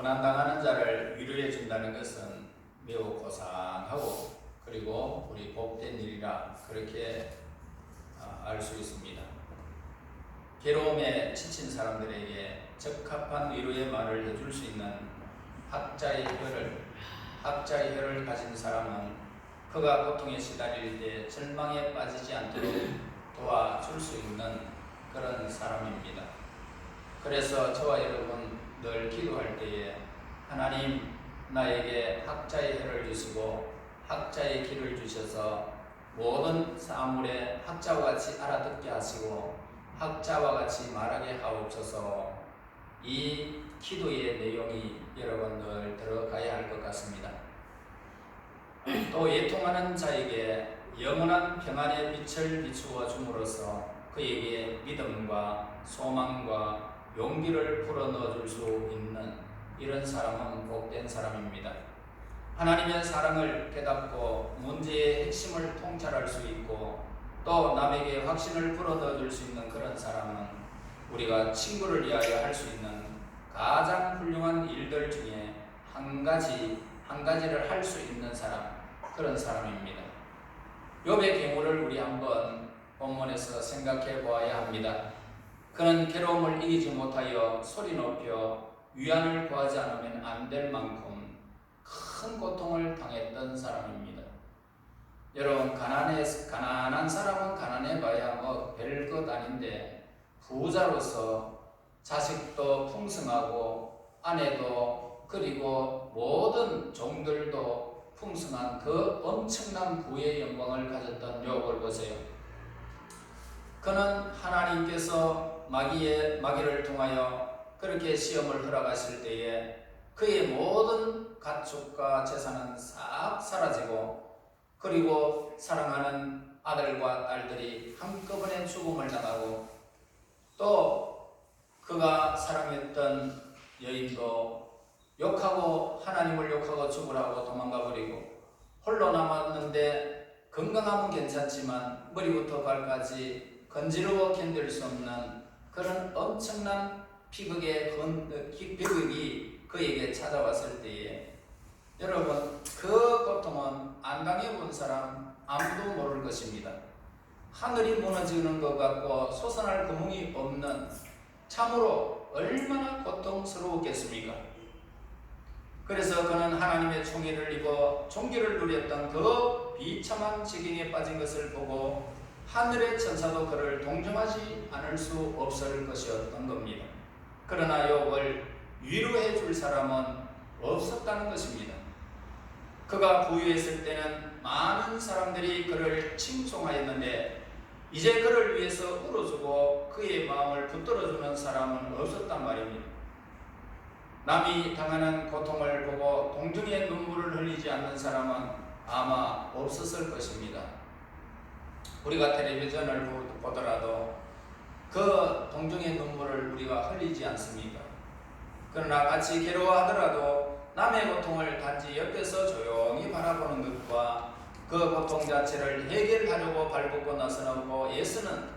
고난당하는 자를 위로해 준다는 것은 매우 고상하고 그리고 우리 복된 일이라 그렇게 알 수 있습니다. 괴로움에 지친 사람들에게 적합한 위로의 말을 해줄 수 있는 학자의 혀를 가진 사람은 그가 고통에 시달릴 때 절망에 빠지지 않도록 도와줄 수 있는 그런 사람입니다. 그래서 저와 여러분 늘 기도할 때에 하나님 나에게 학자의 혀를 주시고 학자의 귀를 주셔서 모든 사물에 학자와 같이 알아듣게 하시고 학자와 같이 말하게 하옵소서. 이 기도의 내용이 여러분들 들어가야 할 것 같습니다. 또 애통하는 자에게 영원한 평안의 빛을 비추어 줌으로써 그에게 믿음과 소망과 용기를 불어넣어 줄 수 있는 이런 사람은 복된 사람입니다. 하나님의 사랑을 깨닫고 문제의 핵심을 통찰할 수 있고 또 남에게 확신을 불어넣어 줄 수 있는 그런 사람은 우리가 친구를 위하여 할 수 있는 가장 훌륭한 일들 중에 한 가지를 할 수 있는 사람, 그런 사람입니다. 욥의 경우를 우리 한번 본문에서 생각해 보아야 합니다. 그는 괴로움을 이기지 못하여 소리 높여 위안을 구하지 않으면 안 될 만큼 큰 고통을 당했던 사람입니다. 여러분, 가난한 사람은 가난해봐야 뭐 별것 아닌데 부자로서 자식도 풍성하고 아내도 그리고 모든 종들도 풍성한 그 엄청난 부의 영광을 가졌던 욥을 보세요. 그는 하나님께서 마귀를 통하여 그렇게 시험을 허락하실 때에 그의 모든 가축과 재산은 싹 사라지고 그리고 사랑하는 아들과 딸들이 한꺼번에 죽음을 당하고 또 그가 사랑했던 여인도 욕하고 하나님을 욕하고 죽으라고 도망가 버리고 홀로 남았는데 건강하면 괜찮지만 머리부터 발까지 건지러워 견딜 수 없는 그런 엄청난 비극이 그에게 찾아왔을 때에 여러분, 그 고통은 안 당해본 사람 아무도 모를 것입니다. 하늘이 무너지는 것 같고 솟아날 구멍이 없는, 참으로 얼마나 고통스러웠겠습니까? 그래서 그는 하나님의 총애를 입어 종기를 누렸던 그 비참한 지경에 빠진 것을 보고 하늘의 천사도 그를 동정하지 않을 수 없을 것이었던 겁니다. 그러나 욥을 위로해 줄 사람은 없었다는 것입니다. 그가 부유했을 때는 많은 사람들이 그를 칭송하였는데 이제 그를 위해서 울어주고 그의 마음을 붙들어주는 사람은 없었단 말입니다. 남이 당하는 고통을 보고 동정의 눈물을 흘리지 않는 사람은 아마 없었을 것입니다. 우리가 텔레비전을 보더라도 그 동정의 눈물을 우리가 흘리지 않습니까? 그러나 같이 괴로워하더라도 남의 고통을 단지 옆에서 조용히 바라보는 것과 그 고통 자체를 해결하려고 발벗고 나서고 애쓰는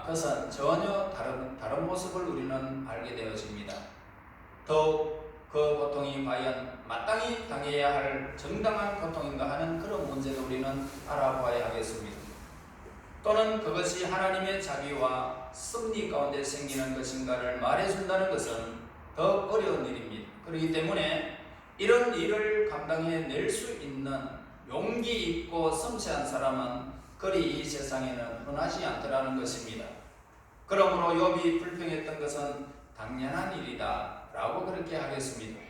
그것은 전혀 다른 모습을 우리는 알게 되어집니다. 더욱 그 고통이 과연 마땅히 당해야 할 정당한 고통인가 하는 그런 문제도 우리는 알아봐야 하겠습니다. 또는 그것이 하나님의 자비와 섭리 가운데 생기는 것인가를 말해준다는 것은 더 어려운 일입니다. 그렇기 때문에 이런 일을 감당해낼 수 있는 용기 있고 섬세한 사람은 그리 이 세상에는 흔하지 않더라는 것입니다. 그러므로 욥이 불평했던 것은 당연한 일이다 라고 그렇게 하겠습니다.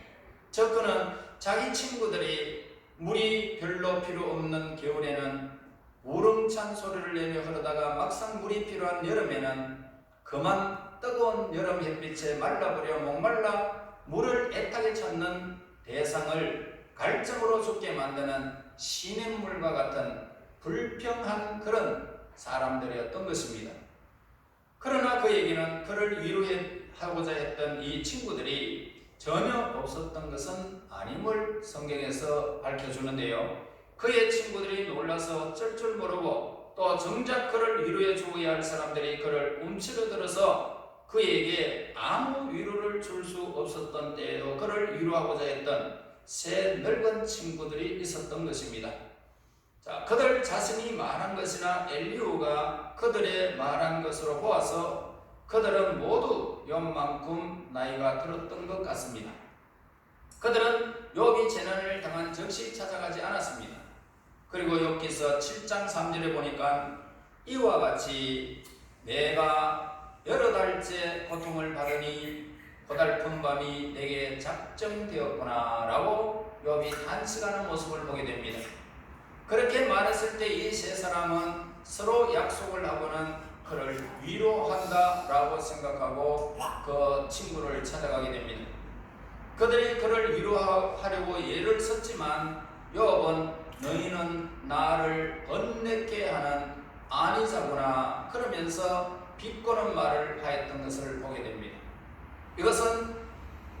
즉 그는 자기 친구들이 물이 별로 필요 없는 겨울에는 우렁찬 소리를 내며 흐르다가 막상 물이 필요한 여름에는 그만 뜨거운 여름 햇빛에 말라버려 목말라 물을 애타게 찾는 대상을 갈증으로 죽게 만드는 시냇물과 같은 불평한 그런 사람들이었던 것입니다. 그러나 그에게는 그를 위로하고자 했던 이 친구들이 전혀 없었던 것은 아님을 성경에서 밝혀주는데요. 그의 친구들이 놀라서 어쩔 줄 모르고 또 정작 그를 위로해 주어야 할 사람들이 그를 움츠러들어서 그에게 아무 위로를 줄 수 없었던 때에도 그를 위로하고자 했던 세 늙은 친구들이 있었던 것입니다. 자, 그들 자신이 말한 것이나 엘리후가 그들의 말한 것으로 보아서 그들은 모두 욥만큼 나이가 들었던 것 같습니다. 그들은 욥이 재난을 당한 즉시 찾아가지 않았습니다. 그리고 욥기서 7장 3절에 보니까 이와 같이 내가 여러 달째 고통을 받으니 고달픈 밤이 내게 작정되었구나 라고 욥이 단식하는 모습을 보게 됩니다. 그렇게 말했을 때 이 세 사람은 서로 약속을 하고는 그를 위로한다 라고 생각하고 그 친구를 찾아가게 됩니다. 그들이 그를 위로하려고 예를 썼지만 욥은 너희는 나를 번뇌케 하는 안이자구나 그러면서 비꼬는 말을 하였던 것을 보게 됩니다. 이것은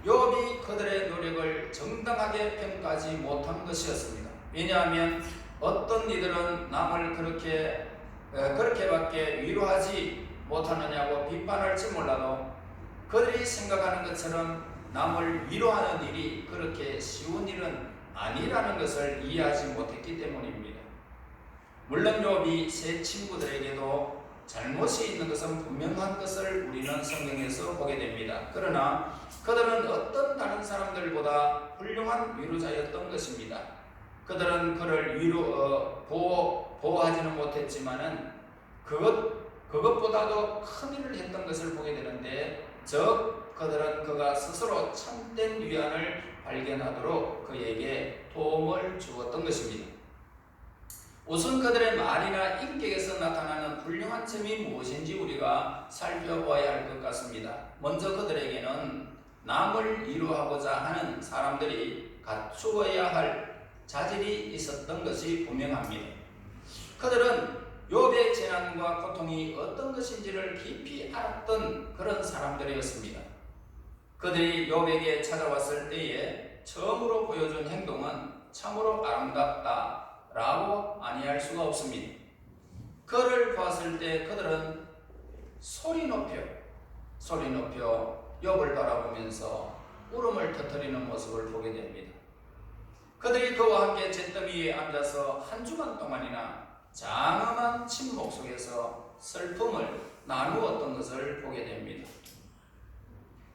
욥이 그들의 노력을 정당하게 평가하지 못한 것이었습니다. 왜냐하면 어떤 이들은 남을 그렇게밖에 위로하지 못하느냐고 비판할지 몰라도 그들이 생각하는 것처럼 남을 위로하는 일이 그렇게 쉬운 일은 아니라는 것을 이해하지 못했기 때문입니다. 물론 욥이 세 친구들에게도 잘못이 있는 것은 분명한 것을 우리는 성경에서 보게 됩니다. 그러나 그들은 어떤 다른 사람들보다 훌륭한 위로자였던 것입니다. 그들은 그를 보호하지는 못했지만은 그것보다도 큰 일을 했던 것을 보게 되는데, 즉 그들은 그가 스스로 참된 위안을 발견하도록 그에게 도움을 주었던 것입니다. 우선 그들의 말이나 인격에서 나타나는 훌륭한 점이 무엇인지 우리가 살펴보아야 할 것 같습니다. 먼저 그들에게는 남을 위로하고자 하는 사람들이 갖추어야 할 자질이 있었던 것이 분명합니다. 그들은 욥의 재난과 고통이 어떤 것인지를 깊이 알았던 그런 사람들이었습니다. 그들이 욥에게 찾아왔을 때에 처음으로 보여준 행동은 참으로 아름답다 라고 아니할 수가 없습니다. 그를 보았을 때 그들은 소리 높여 욥을 바라보면서 울음을 터뜨리는 모습을 보게 됩니다. 그들이 그와 함께 잿더미 위에 앉아서 한 주간 동안이나 장엄한 침묵 속에서 슬픔을 나누었던 것을 보게 됩니다.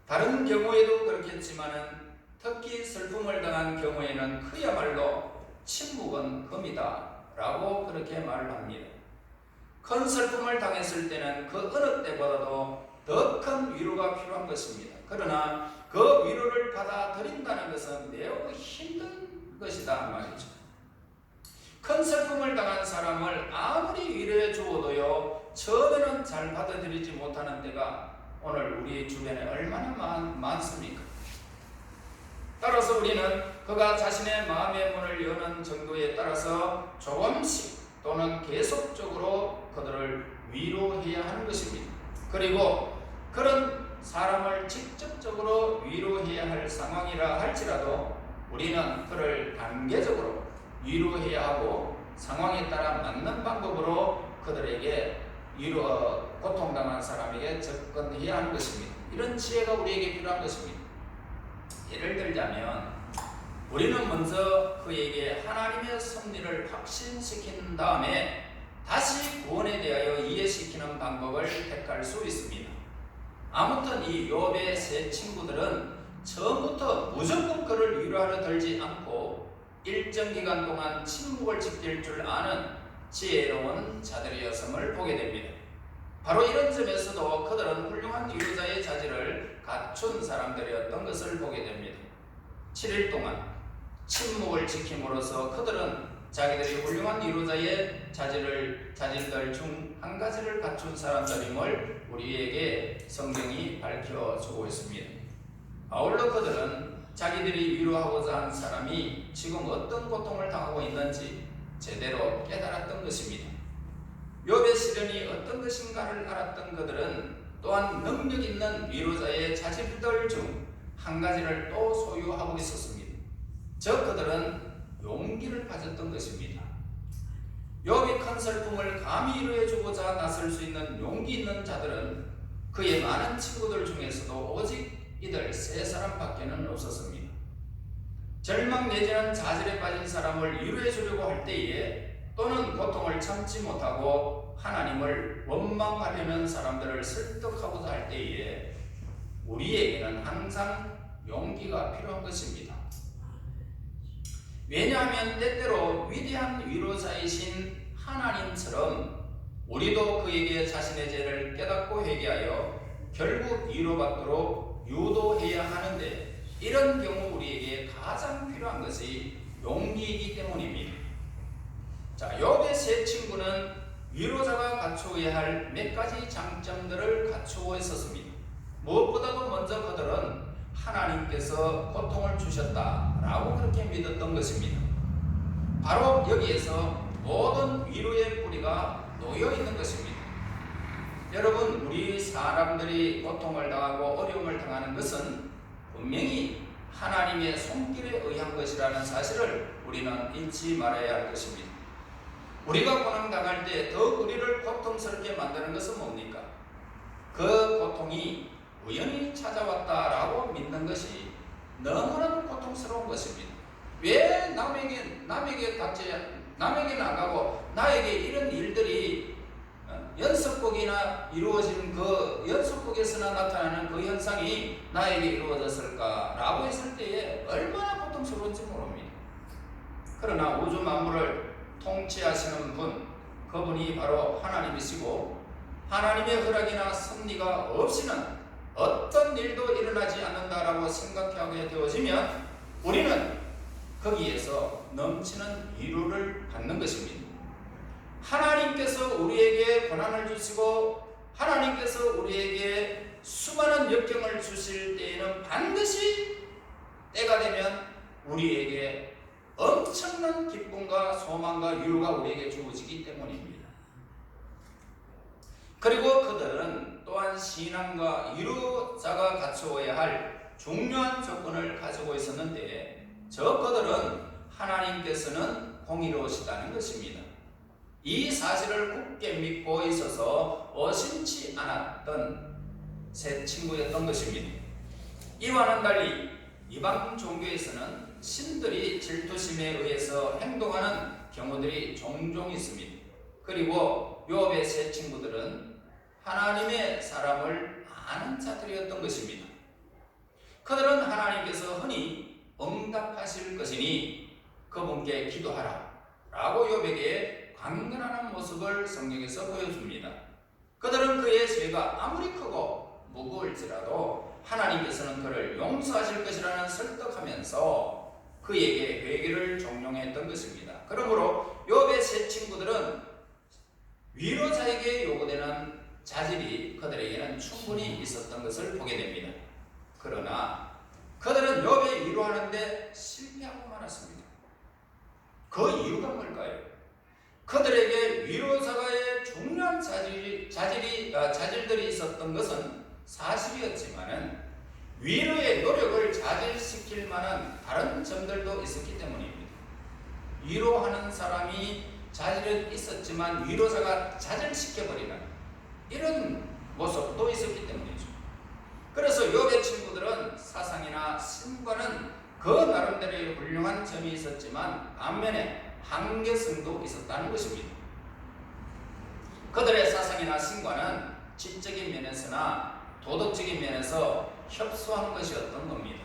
다른 경우에도 그렇겠지만은 특히 슬픔을 당한 경우에는 그야말로 침묵은 금이다 라고 그렇게 말을 합니다. 큰 슬픔을 당했을 때는 그 어느 때보다도 더 큰 위로가 필요한 것입니다. 그러나 그 위로를 받아들인다는 것은 매우 힘든 것이다 말이죠. 큰 슬픔을 당한 사람을 아무리 위로해 주어도요 처음에는 잘 받아들이지 못하는 때가 오늘 우리 주변에 얼마나 많습니까? 따라서 우리는 그가 자신의 마음의 문을 여는 정도에 따라서 조금씩 또는 계속적으로 그들을 위로해야 하는 것입니다. 그리고 그런 사람을 직접적으로 위로해야 할 상황이라 할지라도 우리는 그를 단계적으로 위로해야 하고 상황에 따라 맞는 방법으로 그들에게 고통당한 사람에게 접근해야 하는 것입니다. 이런 지혜가 우리에게 필요한 것입니다. 예를 들자면 우리는 먼저 그에게 하나님의 섭리를 확신시킨 다음에 다시 구원에 대하여 이해시키는 방법을 택할 수 있습니다. 아무튼 이 욥의 세 친구들은 처음부터 무조건 그를 위로하려 들지 않고 일정 기간 동안 침묵을 지킬 줄 아는 지혜로운 자들이었음을 보게 됩니다. 바로 이런 점에서도 그들은 훌륭한 위로자의 자질을 갖춘 사람들이었던 것을 보게 됩니다. 7일 동안 침묵을 지킴으로써 그들은 자기들이 훌륭한 위로자의 자질들 중 한 가지를 갖춘 사람들임을 우리에게 성경이 밝혀주고 있습니다. 아울러 그들은 자기들이 위로하고자 하는 사람이 지금 어떤 고통을 당하고 있는지 제대로 깨달았던 것입니다. 욥의 시련이 어떤 것인가를 알았던 그들은 또한 능력 있는 위로자의 자질들 중 한 가지를 또 소유하고 있었습니다. 즉 그들은 용기를 가졌던 것입니다. 욥이 큰 슬픔을 감히 위로해 주고자 나설 수 있는 용기 있는 자들은 그의 많은 친구들 중에서도 오직 이들 세 사람밖에는 없었습니다. 절망 내지는 좌절에 빠진 사람을 위로해 주려고 할 때에 또는 고통을 참지 못하고 하나님을 원망하려는 사람들을 설득하고자 할 때에 우리에게는 항상 용기가 필요한 것입니다. 왜냐하면 때때로 위대한 위로자이신 하나님처럼 우리도 그에게 자신의 죄를 깨닫고 회개하여 결국 위로받도록 유도해야 하는데, 이런 경우 우리에게 가장 필요한 것이 용기이기 때문입니다. 자, 욥의 세 친구는 위로자가 갖추어야 할 몇 가지 장점들을 갖추어 있었습니다. 무엇보다도 먼저 그들은 하나님께서 고통을 주셨다라고 그렇게 믿었던 것입니다. 바로 여기에서 모든 위로의 뿌리가 놓여 있는 것입니다. 여러분, 우리 사람들이 고통을 당하고 어려움을 당하는 것은 분명히 하나님의 손길에 의한 것이라는 사실을 우리는 잊지 말아야 할 것입니다. 우리가 고난당할 때 더욱 우리를 고통스럽게 만드는 것은 뭡니까? 그 고통이 우연히 찾아왔다라고 믿는 것이 너무나도 고통스러운 것입니다. 왜 남에게는 안 가고 나에게 이런 일들이 연속곡이나 이루어진 그 연속곡에서나 나타나는 그 현상이 나에게 이루어졌을까라고 했을 때에 얼마나 고통스러운지 모릅니다. 그러나 우주 만물을 통치하시는 분, 그분이 바로 하나님이시고 하나님의 허락이나 섭리가 없이는 어떤 일도 일어나지 않는다라고 생각하게 되어지면 우리는 거기에서 넘치는 위로를 받는 것입니다. 하나님께서 우리에게 고난을 주시고 하나님께서 우리에게 수많은 역경을 주실 때에는 반드시 때가 되면 우리에게 엄청난 기쁨과 소망과 위로가 우리에게 주어지기 때문입니다. 그리고 그들은 또한 신앙과 위로자가 갖추어야 할 중요한 조건을 가지고 있었는데, 그들은 하나님께서는 공의로우시다는 것입니다. 이 사실을 굳게 믿고 있어서 의심치 않았던 세 친구였던 것입니다. 이와는 달리 이방 종교에서는 신들이 질투심에 의해서 행동하는 경우들이 종종 있습니다. 그리고 욥의 세 친구들은 하나님의 사람을 아는 자들이었던 것입니다. 그들은 하나님께서 흔히 응답하실 것이니 그분께 기도하라 라고 욥에게 강건하는 모습을 성경에서 보여줍니다. 그들은 그의 죄가 아무리 크고 무거울지라도 하나님께서는 그를 용서하실 것이라는 설득하면서 그에게 회개를 종용했던 것입니다. 그러므로 욥의 세 친구들은 위로자에게 요구되는 자질이 그들에게는 충분히 있었던 것을 보게 됩니다. 그러나 그들은 욥을 위로하는데 실패하고 말았습니다. 그 이유가 뭘까요? 그들에게 위로자가의 중요한 자질들이 있었던 것은 사실이었지만은 위로의 노력을 자질시킬 만한 다른 점들도 있었기 때문입니다. 위로하는 사람이 자질은 있었지만 위로자가 자질시켜버리는 이런 모습도 있었기 때문이죠. 그래서 욥의 친구들은 사상이나 신과는 그 나름대로의 훌륭한 점이 있었지만 반면에 한계성도 있었다는 것입니다. 그들의 사상이나 신과는 지적인 면에서나 도덕적인 면에서 협소한 것이었던 겁니다.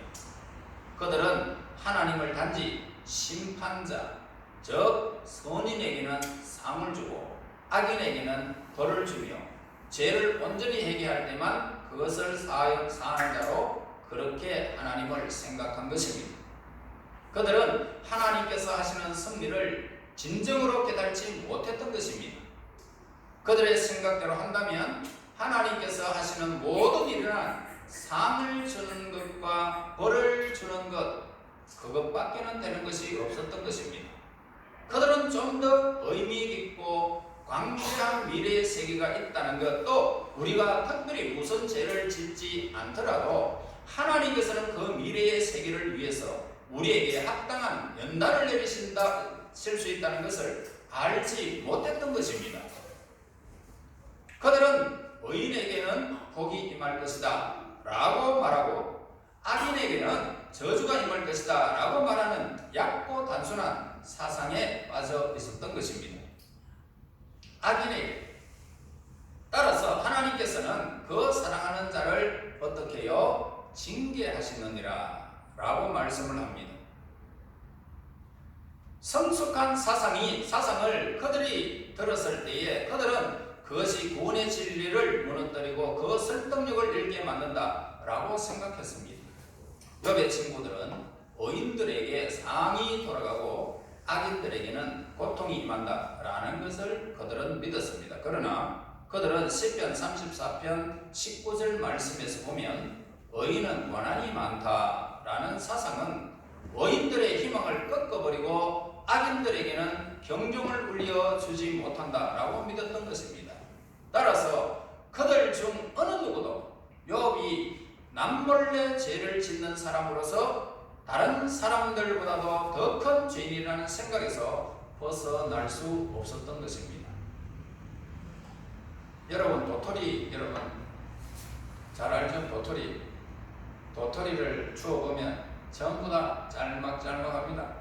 그들은 하나님을 단지 심판자, 즉 선인에게는 상을 주고 악인에게는 벌을 주며 죄를 온전히 회개할 때만 그것을 사하는 자로 그렇게 하나님을 생각한 것입니다. 그들은 하나님께서 하시는 섭리를 진정으로 깨닫지 못했던 것입니다. 그들의 생각대로 한다면 하나님께서 하시는 모든 일은 상을 주는 것과 벌을 주는 것, 그것밖에는 되는 것이 없었던 것입니다. 그들은 좀 더 의미 깊고 광대한 미래의 세계가 있다는 것, 또 우리가 특별히 무슨 죄를 짓지 않더라도 하나님께서는 그 미래의 세계를 위해서 우리에게 합당한 연단을 내리실 수 있다는 것을 알지 못했던 것입니다. 그들은 의인에게는 복이 임할 것이다 라고 말하고, 악인에게는 저주가 임할 것이다 라고 말하는 얕고 단순한 사상에 빠져 있었던 것입니다. 악인에게. 따라서 하나님께서는 그 사랑하는 자를 어떻게 해요? 징계하시느니라 라고 말씀을 합니다. 성숙한 사상을 그들이 들었을 때에 그들은 그것이 구원의 진리를 무너뜨리고 그 설득력을 잃게 만든다 라고 생각했습니다. 욥의 친구들은 의인들에게 상이 돌아가고 악인들에게는 고통이 임한다 라는 것을 그들은 믿었습니다. 그러나 그들은 시편 34편 19절 말씀에서 보면 의인은 원한이 많다 라는 사상은 의인들의 희망을 꺾어버리고 악인들에게는 경종을 울려주지 못한다 라고 믿었던 것입니다. 따라서 그들 중 어느 누구도 욥이 남몰래 죄를 짓는 사람으로서 다른 사람들보다도 더 큰 죄인이라는 생각에서 벗어날 수 없었던 것입니다. 여러분, 도토리 여러분 잘 알죠? 도토리를 주워보면 전부 다 짤막짤막합니다.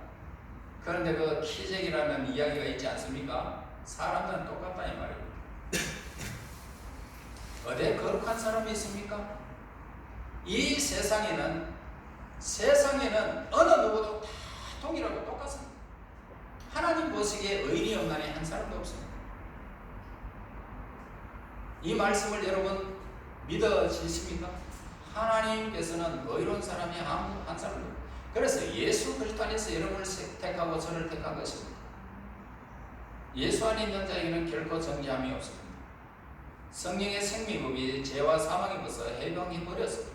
그런데 그 키재기라는 이야기가 있지 않습니까? 사람들은 똑같다 이 말입니다. 어디에 거룩한 사람이 있습니까? 이 세상에는 어느 누구도 다 동일하고 똑같습니다. 하나님 보시기에 의인이 없나니 한 사람도 없습니다. 이 말씀을 여러분 믿어지십니까? 하나님께서는 의로운 사람이 아무 한 사람도 없습니다. 그래서 예수 그리스도 안에서 여러분을 택하고 저를 택한 것입니다. 예수 안에 있는 자에게는 결코 정죄함이 없습니다. 성령의 생명법이 죄와 사망의 법을 해방해 버렸습니다.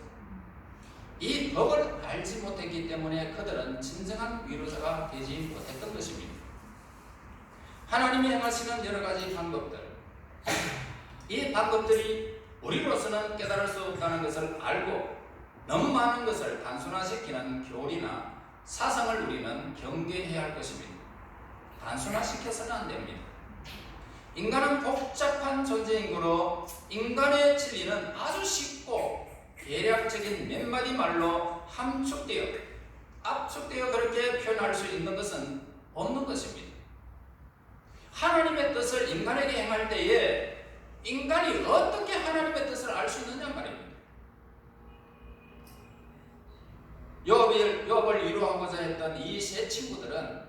이 법을 알지 못했기 때문에 그들은 진정한 위로자가 되지 못했던 것입니다. 하나님이 행하시는 여러 가지 방법들, 이 방법들이 우리로서는 깨달을 수 없다는 것을 알고 너무 많은 것을 단순화시키는 교리나 사상을 우리는 경계해야 할 것입니다. 단순화시켜서는 안 됩니다. 인간은 복잡한 존재이므로 인간의 진리는 아주 쉽고 대략적인 몇 마디 말로 압축되어 그렇게 표현할 수 있는 것은 없는 것입니다. 하나님의 뜻을 인간에게 행할 때에 인간이 어떻게 하나님의 뜻을 알 수 있느냐 말입니다. 욥을 위로하고자 했던 이 세 친구들은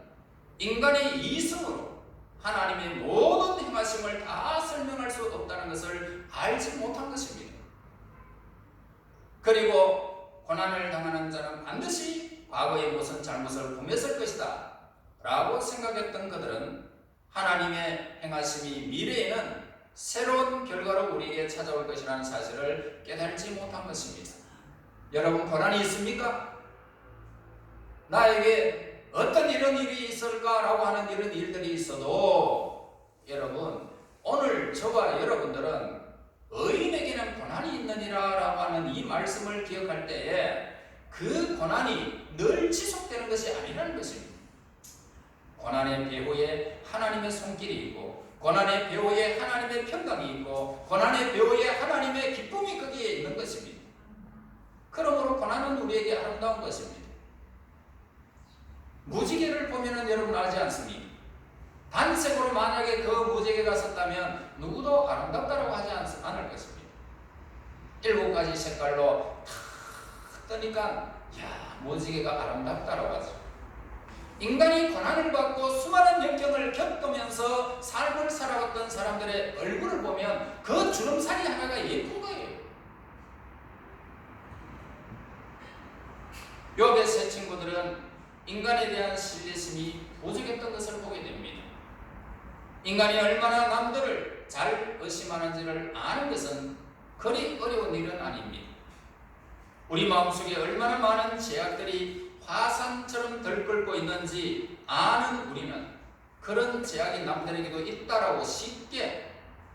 인간의 이성으로 하나님의 모든 행하심을 다 설명할 수 없다는 것을 알지 못한 것입니다. 그리고 고난을 당하는 자는 반드시 과거의 무슨 잘못을 범했을 것이다 라고 생각했던 그들은 하나님의 행하심이 미래에는 새로운 결과로 우리에게 찾아올 것이라는 사실을 깨달지 못한 것입니다. 여러분, 고난이 있습니까? 나에게 어떤 이런 일이 있을까라고 하는 이런 일들이 있어도 여러분, 오늘 저와 여러분들은 의인에게는 고난이 있느니라 라고 하는 이 말씀을 기억할 때에 그 고난이 늘 지속되는 것이 아니라는 것입니다. 고난의 배후에 하나님의 손길이 있고, 고난의 배후에 하나님의 평강이 있고, 고난의 배후에 하나님의 기쁨이 거기에 있는 것입니다. 그러므로 고난은 우리에게 아름다운 것입니다. 무지개를 보면은 여러분 알지 않습니까? 단색으로 만약에 그 무지개가 섰다면 누구도 아름답다라고 하지 않을 것입니다. 7가지 색깔로 탁 뜨니까 무지개가 아름답다라고 하죠. 인간이 고난을 받고 수많은 역경을 겪으면서 삶을 살아왔던 사람들의 얼굴을 보면 그 주름살이 하나가 예쁜 거예요. 욥의 세 친구들은 인간에 대한 신뢰심이 부족했던 것을 보게 됩니다. 인간이 얼마나 남들을 잘 의심하는지를 아는 것은 그리 어려운 일은 아닙니다. 우리 마음속에 얼마나 많은 제약들이 화산처럼 들끓고 있는지 아는 우리는 그런 제약이 남들에게도 있다라고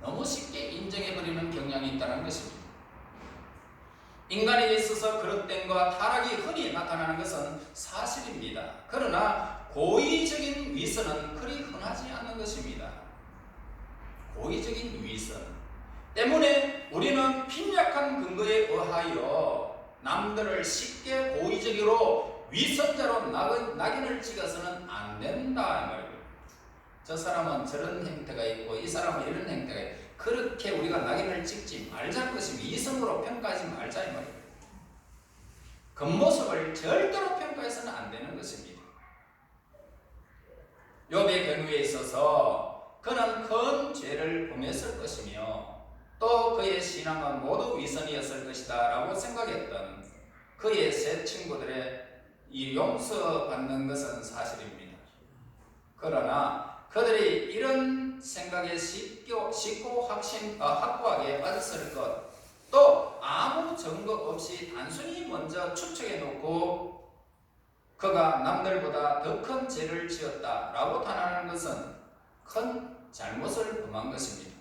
너무 쉽게 인정해버리는 경향이 있다는 것입니다. 인간에게 있어서 그릇됨과 타락이 흔히 나타나는 것은 사실입니다. 그러나 고의적인 위선은 그리 흔하지 않는 것입니다. 고의적인 위선 때문에 우리는 빈약한 다양한 근거에 의하여 남들을 쉽게 고의적으로 위선자로 낙인을 찍어서는 안 된다 이 말이에요. 저 사람은 저런 행태가 있고 이 사람은 이런 행태가 있고, 그렇게 우리가 낙인을 찍지 말자는 것입니다. 이성으로 평가하지 말자 이 말이에요. 겉모습을 절대로 평가해서는 안 되는 것입니다. 욥의 경우에 있어서 그는 큰 죄를 범했을 것이며 또 그의 신앙은 모두 위선이었을 것이다 라고 생각했던 그의 세 친구들의 이 용서받는 것은 사실입니다. 그러나 그들이 이런 생각에 쉽고 확고하게 빠졌을 것, 또 아무 증거 없이 단순히 먼저 추측해 놓고 그가 남들보다 더 큰 죄를 지었다라고 단언하는 것은 큰 잘못을 범한 것입니다.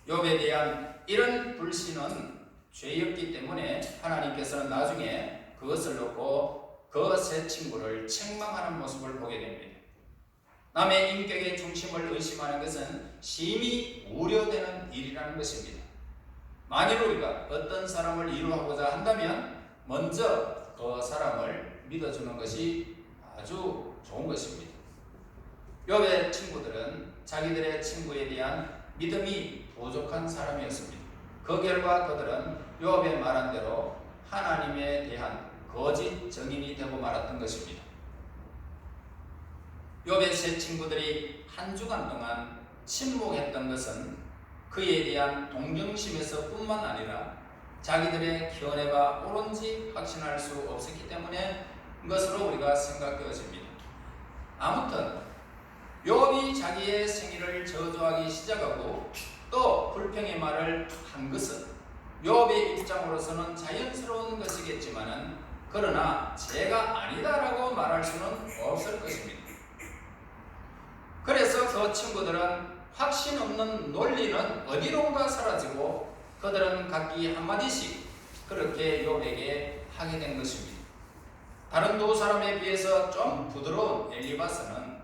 욥에 대한 이런 불신은 죄였기 때문에 하나님께서는 나중에 그것을 놓고 그 세 친구를 책망하는 모습을 보게 됩니다. 남의 인격의 중심을 의심하는 것은 심히 우려되는 일이라는 것입니다. 만일 우리가 어떤 사람을 이루하고자 한다면 먼저 그 사람을 믿어주는 것이 아주 좋은 것입니다. 욥의 친구들은 자기들의 친구에 대한 믿음이 부족한 사람이었습니다. 그 결과 그들은 욥의 말한 대로 하나님에 대한 거짓 증인이 되고 말았던 것입니다. 욥의 세 친구들이 한 주간 동안 침묵했던 것은 그에 대한 동정심에서 뿐만 아니라 자기들의 견해가 옳은지 확신할 수 없었기 때문에 것으로 우리가 생각되어집니다. 아무튼 욥이 자기의 생일을 저주하기 시작하고 또 불평의 말을 한 것은 욥의 입장으로서는 자연스러운 것이겠지만은 그러나 죄가 아니다라고 말할 수는 없을 것입니다. 그래서 그 친구들은 확신 없는 논리는 어디론가 사라지고 그들은 각기 한마디씩 그렇게 욥에게 하게 된 것입니다. 다른 두 사람에 비해서 좀 부드러운 엘리바스는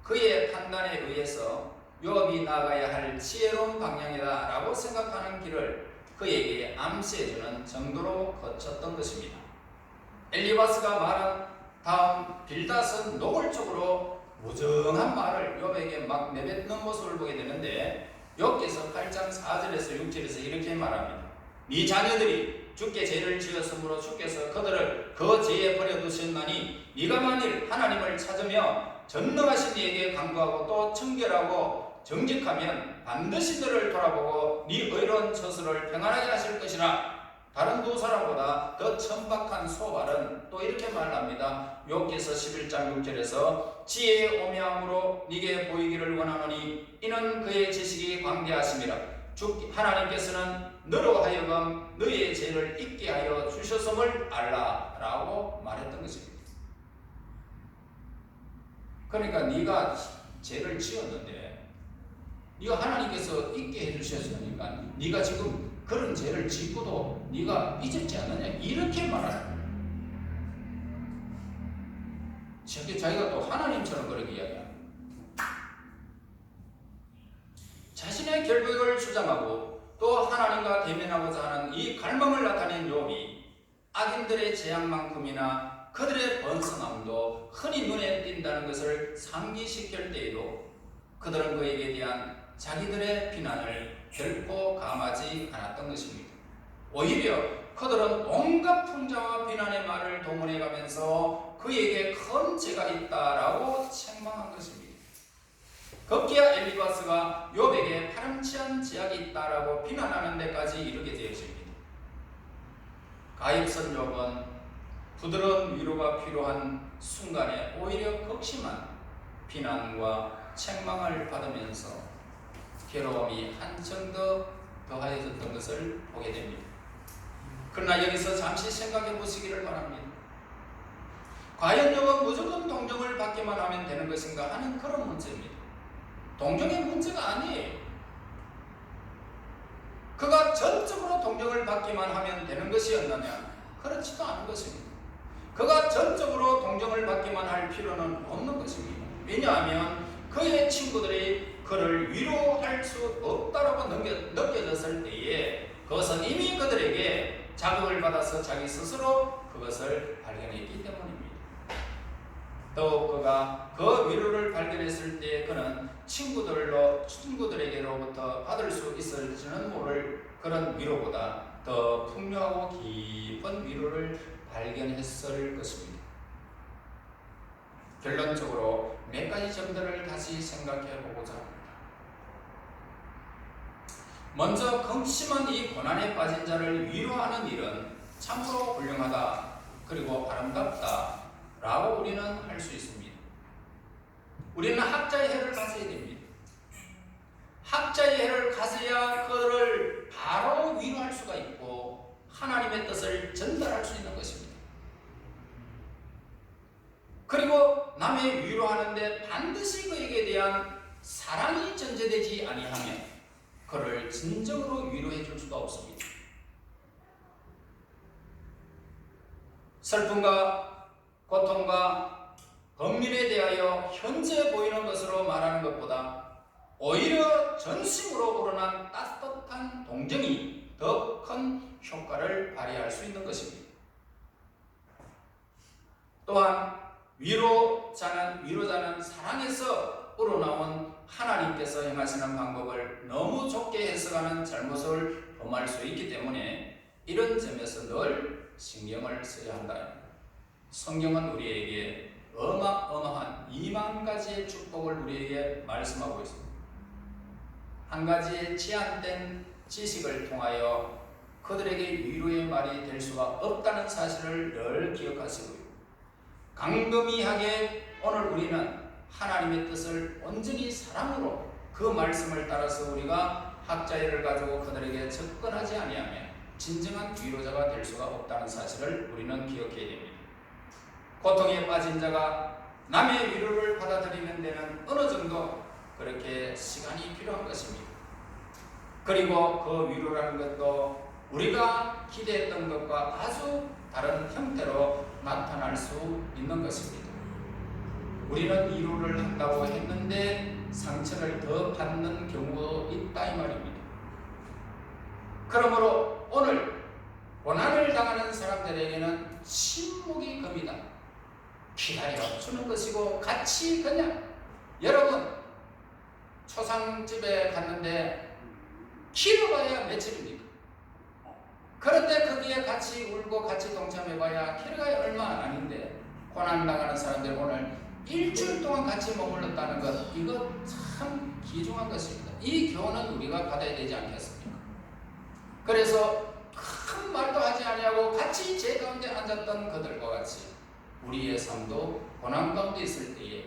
그의 판단에 의해서 욥이 나가야 할 지혜로운 방향이다 라고 생각하는 길을 그에게 암시해주는 정도로 거쳤던 것입니다. 엘리바스가 말한 다음 빌닷은 노골적으로 무정한 말을 욥에게 막 내뱉는 모습을 보게 되는데 욥기서 8장 4절에서 6절에서 이렇게 말합니다. 네 자녀들이 주께 죄를 지었으므로 주께서 그들을 그 죄에 버려두셨나니 네가 만일 하나님을 찾으며 전능하신 이에게 간구하고 또 청결하고 정직하면 반드시 그를 돌아보고 네 의로운 처소를 평안하게 하실 것이라. 다른 두 사람보다 더 천박한 소발은 또 이렇게 말합니다. 욥기서 11장 6절에서 지혜의 오묘함으로 네게 보이기를 원하노니 이는 그의 지식이 광대하심이라. 하나님께서는 너로 하여금 너의 죄를 잊게 하여 주셨음을 알라 라고 말했던 것입니다. 그러니까 네가 죄를 지었는데 네가 하나님께서 잊게 해주셨으니까 네가 지금 그런 죄를 짓고도 네가 잊었지 않느냐 이렇게 말하는 거예요. 자기가 또 하나님처럼 그렇게 이야기합니다. 자신의 결백을 주장하고 또 하나님과 대면하고자 하는 이 갈망을 나타낸 욥이 악인들의 재앙만큼이나 그들의 번성함도 흔히 눈에 띈다는 것을 상기시킬 때에도 그들은 그에게 대한 자기들의 비난을 결코 감하지 않았던 것입니다. 오히려 그들은 온갖 풍자와 비난의 말을 동원해가면서 그에게 큰 죄가 있다라고 책망한 것입니다. 급기야 엘리바스가 욥에게 파렴치한 제약이 있다라고 비난하는 데까지 이르게 되었습니다. 가엾은 욥은 부드러운 위로가 필요한 순간에 오히려 극심한 비난과 책망을 받으면서 괴로움이 한층 더 더하여졌던 것을 보게 됩니다. 그러나 여기서 잠시 생각해 보시기를 바랍니다. 과연 욥은 무조건 동정을 받기만 하면 되는 것인가 하는 그런 문제입니다. 동정의 문제가 아니에요. 그가 전적으로 동정을 받기만 하면 되는 것이었느냐? 그렇지도 않은 것입니다. 그가 전적으로 동정을 받기만 할 필요는 없는 것입니다. 왜냐하면 그의 친구들이 그를 위로할 수 없다라고 느껴졌을 때에 그것은 이미 그들에게 자극을 받아서 자기 스스로 그것을 발견했기 때문입니다. 또 그가 그 위로를 발견했을 때 그는 친구들에게로부터 받을 수 있을지는 모를 그런 위로보다 더 풍요하고 깊은 위로를 발견했을 것입니다. 결론적으로 몇 가지 점들을 다시 생각해 보고자 합니다. 먼저 극심한 이 고난에 빠진 자를 위로하는 일은 참으로 훌륭하다 그리고 아름답다 라고 우리는 할 수 있습니다. 우리는 학자의 해를 가져야 됩니다. 학자의 해를 가져야 그를 바로 위로할 수가 있고 하나님의 뜻을 전달할 수 있는 것입니다. 그리고 남의 위로하는데 반드시 그에게 대한 사랑이 전제되지 아니하면 그를 진정으로 위로해 줄 수가 없습니다. 슬픔과 고통과 범민에 대하여 현재 보이는 것으로 말하는 것보다 오히려 전심으로 우러난 따뜻한 동정이 더 큰 효과를 발휘할 수 있는 것입니다. 또한 위로자는 사랑에서 우러나온 하나님께서 행하시는 방법을 너무 좁게 해석하는 잘못을 범할 수 있기 때문에 이런 점에서 늘 신경을 써야 한다. 성경은 우리에게 어마어마한 2만 가지의 축복을 우리에게 말씀하고 있습니다. 한 가지의 제한된 지식을 통하여 그들에게 위로의 말이 될 수가 없다는 사실을 늘 기억하시고요. 강금이하게 오늘 우리는 하나님의 뜻을 온전히 사랑으로 그 말씀을 따라서 우리가 학자애를 가지고 그들에게 접근하지 아니하면 진정한 위로자가 될 수가 없다는 사실을 우리는 기억해야 됩니다. 고통에 빠진 자가 남의 위로를 받아들이는 데는 어느 정도 그렇게 시간이 필요한 것입니다. 그리고 그 위로라는 것도 우리가 기대했던 것과 아주 다른 형태로 나타날 수 있는 것입니다. 우리는 위로를 한다고 했는데 상처를 더 받는 경우도 있다 이 말입니다. 그러므로 오늘 고난을 당하는 사람들에게는 침묵이 금이다. 기다려주는 것이고 같이 그냥 여러분 초상집에 갔는데 길어봐야 며칠입니까? 그런데 거기에 같이 울고 같이 동참해봐야 길어가야 얼마 아닌데 고난당하는 사람들 오늘 일주일 동안 같이 머물렀다는 것 이거 참 귀중한 것입니다. 이 교훈은 우리가 받아야 되지 않겠습니까? 그래서 큰 말도 하지 아니하고 같이 제 가운데 앉았던 그들과 같이 우리의 삶도 고난 가운데 있을 때에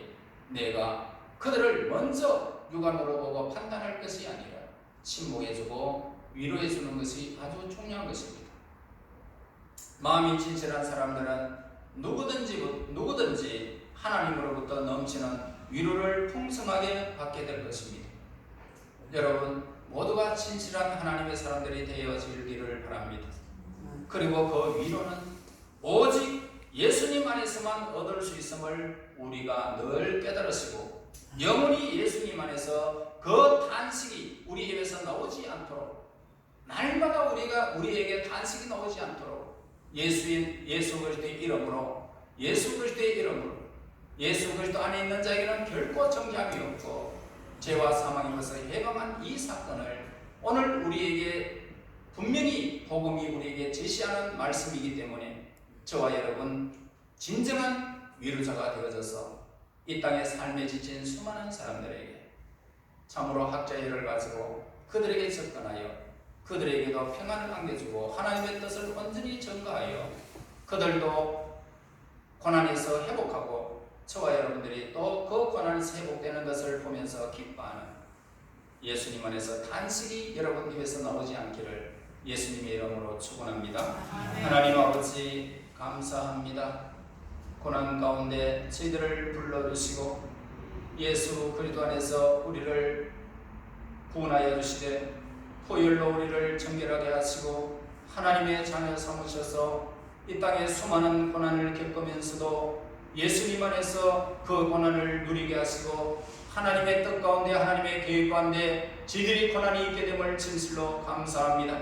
내가 그들을 먼저 육안으로 보고 판단할 것이 아니라 침묵해주고 위로해주는 것이 아주 중요한 것입니다. 마음이 진실한 사람들은 누구든지 하나님으로부터 넘치는 위로를 풍성하게 받게 될 것입니다. 여러분 모두가 진실한 하나님의 사람들이 되어지기를 바랍니다. 그리고 그 위로는 오직 예수님 안에서만 얻을 수 있음을 우리가 늘 깨달으시고 영원히 예수님 안에서 그 단식이 우리 입에서 나오지 않도록 날마다 우리에게 단식이 나오지 않도록 예수 그리스도의 이름으로 예수 그리스도 안에 있는 자에게는 결코 정죄함이 없고 죄와 사망에서 해방한 이 사건을 오늘 우리에게 분명히 복음이 우리에게 제시하는 말씀이기 때문에 저와 여러분 진정한 위로자가 되어져서 이 땅에 삶에 지친 수많은 사람들에게 참으로 학자의 혜를 가지고 그들에게 접근하여 그들에게도 평안을 안겨주고 하나님의 뜻을 온전히 전가하여 그들도 고난에서 회복하고 저와 여러분들이 또 그 고난에서 회복되는 것을 보면서 기뻐하는 예수님 안에서 단식이 여러분 입에서 나오지 않기를 예수님의 이름으로 축원합니다. 하나님 아버지 감사합니다. 고난 가운데 저희들을 불러주시고 예수 그리스도 안에서 우리를 구원하여 주시되 포율로 우리를 정결하게 하시고 하나님의 자녀 삼으셔서 이 땅에 수많은 고난을 겪으면서도 예수님 안에서 그 고난을 누리게 하시고 하나님의 뜻 가운데 하나님의 계획 가운데 저희들이 고난이 있게 됨을 진실로 감사합니다.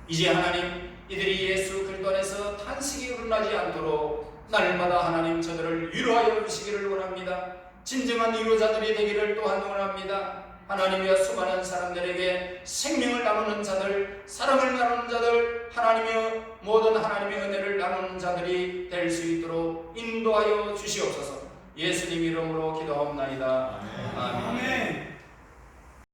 이제 하나님 이들이 예수 그리스도 안에서 탄식이 일어나지 않도록 날마다 하나님 저들을 위로하여 주시기를 원합니다. 진정한 위로자들이 되기를 또한 원합니다. 하나님이여 수많은 사람들에게 생명을 나누는 자들, 사랑을 나누는 자들, 하나님이여 모든 하나님의 은혜를 나누는 자들이 될 수 있도록 인도하여 주시옵소서. 예수님 이름으로 기도하옵나이다. 아멘.